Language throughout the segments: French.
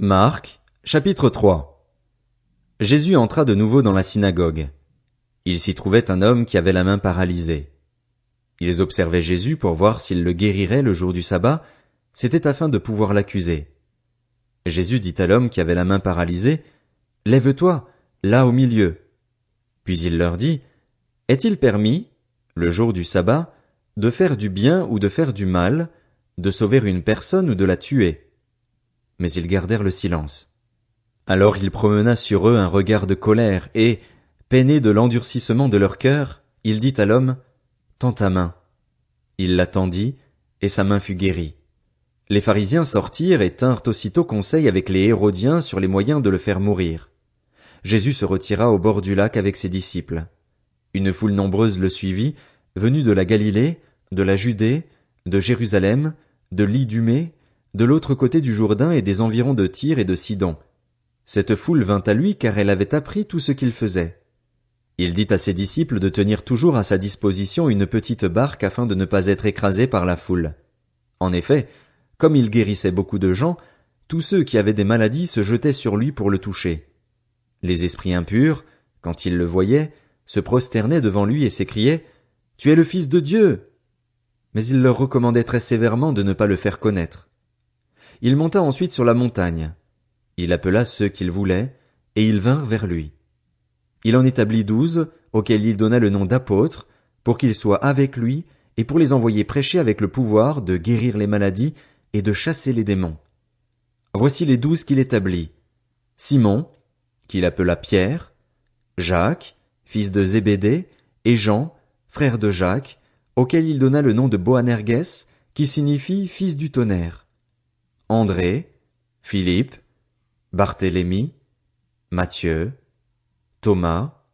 Marc, chapitre 3. Jésus entra de nouveau dans la synagogue. Il s'y trouvait un homme qui avait la main paralysée. Ils observaient Jésus pour voir s'il le guérirait le jour du sabbat, c'était afin de pouvoir l'accuser. Jésus dit à l'homme qui avait la main paralysée, « Lève-toi, là au milieu. » Puis il leur dit, « Est-il permis, le jour du sabbat, de faire du bien ou de faire du mal, de sauver une personne ou de la tuer ?» Mais ils gardèrent le silence. Alors il promena sur eux un regard de colère, et, peiné de l'endurcissement de leur cœur, il dit à l'homme, « Tends ta main. » Il la tendit, et sa main fut guérie. Les pharisiens sortirent et tinrent aussitôt conseil avec les Hérodiens sur les moyens de le faire mourir. Jésus se retira au bord du lac avec ses disciples. Une foule nombreuse le suivit, venue de la Galilée, de la Judée, de Jérusalem, de l'Idumée, de l'autre côté du Jourdain et des environs de Tyr et de Sidon. Cette foule vint à lui car elle avait appris tout ce qu'il faisait. Il dit à ses disciples de tenir toujours à sa disposition une petite barque afin de ne pas être écrasé par la foule. En effet, comme il guérissait beaucoup de gens, tous ceux qui avaient des maladies se jetaient sur lui pour le toucher. Les esprits impurs, quand ils le voyaient, se prosternaient devant lui et s'écriaient « Tu es le Fils de Dieu !» Mais il leur recommandait très sévèrement de ne pas le faire connaître. Il monta ensuite sur la montagne. Il appela ceux qu'il voulait, et ils vinrent vers lui. Il en établit 12, auxquels il donna le nom d'apôtres, pour qu'ils soient avec lui, et pour les envoyer prêcher avec le pouvoir de guérir les maladies et de chasser les démons. Voici les 12 qu'il établit. Simon, qu'il appela Pierre, Jacques, fils de Zébédée, et Jean, frère de Jacques, auquel il donna le nom de Boanerges, qui signifie fils du tonnerre. André, Philippe, Barthélemy, Matthieu, Thomas,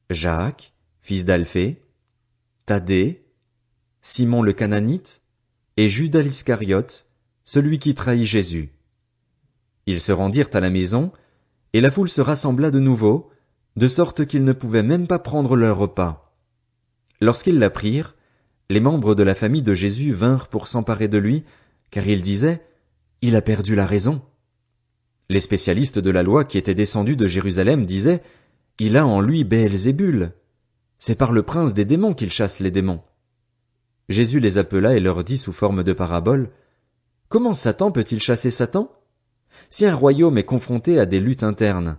Jacques, fils d'Alphée, Thaddée, Simon le Cananite, et Judas l'Iscariote, celui qui trahit Jésus. Ils se rendirent à la maison, et la foule se rassembla de nouveau, de sorte qu'ils ne pouvaient même pas prendre leur repas. Lorsqu'ils l'apprirent, les membres de la famille de Jésus vinrent pour s'emparer de lui, car ils disaient « Il a perdu la raison ». Les spécialistes de la loi qui étaient descendus de Jérusalem disaient « Il a en lui Béelzébul. C'est par le prince des démons qu'il chasse les démons. » Jésus les appela et leur dit sous forme de parabole « Comment Satan peut-il chasser Satan? Si un royaume est confronté à des luttes internes,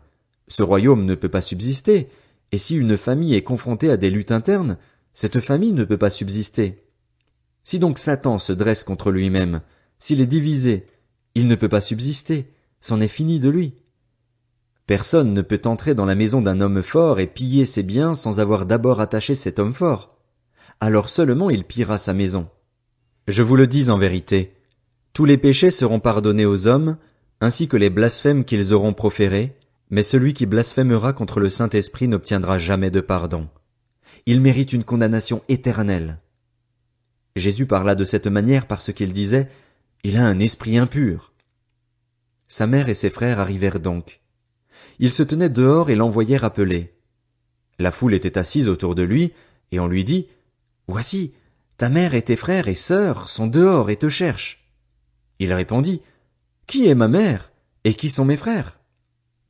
ce royaume ne peut pas subsister, et si une famille est confrontée à des luttes internes, cette famille ne peut pas subsister. Si donc Satan se dresse contre lui-même, s'il est divisé, il ne peut pas subsister, c'en est fini de lui. Personne ne peut entrer dans la maison d'un homme fort et piller ses biens sans avoir d'abord attaché cet homme fort. Alors seulement il pillera sa maison. Je vous le dis en vérité, tous les péchés seront pardonnés aux hommes, ainsi que les blasphèmes qu'ils auront proférés, mais celui qui blasphémera contre le Saint-Esprit n'obtiendra jamais de pardon. Il mérite une condamnation éternelle. Jésus parla de cette manière parce qu'il disait « Il a un esprit impur ». Sa mère et ses frères arrivèrent donc. Ils se tenaient dehors et l'envoyaient rappeler. La foule était assise autour de lui, et on lui dit « Voici, ta mère et tes frères et sœurs sont dehors et te cherchent. » Il répondit « Qui est ma mère, et qui sont mes frères ?»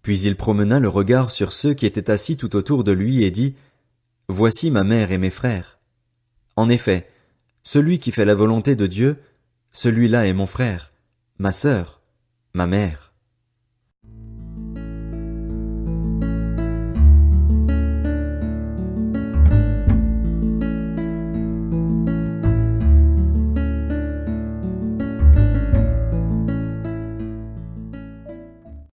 Puis il promena le regard sur ceux qui étaient assis tout autour de lui et dit « Voici ma mère et mes frères. En effet, celui qui fait la volonté de Dieu, celui-là est mon frère, ma sœur, ma mère. »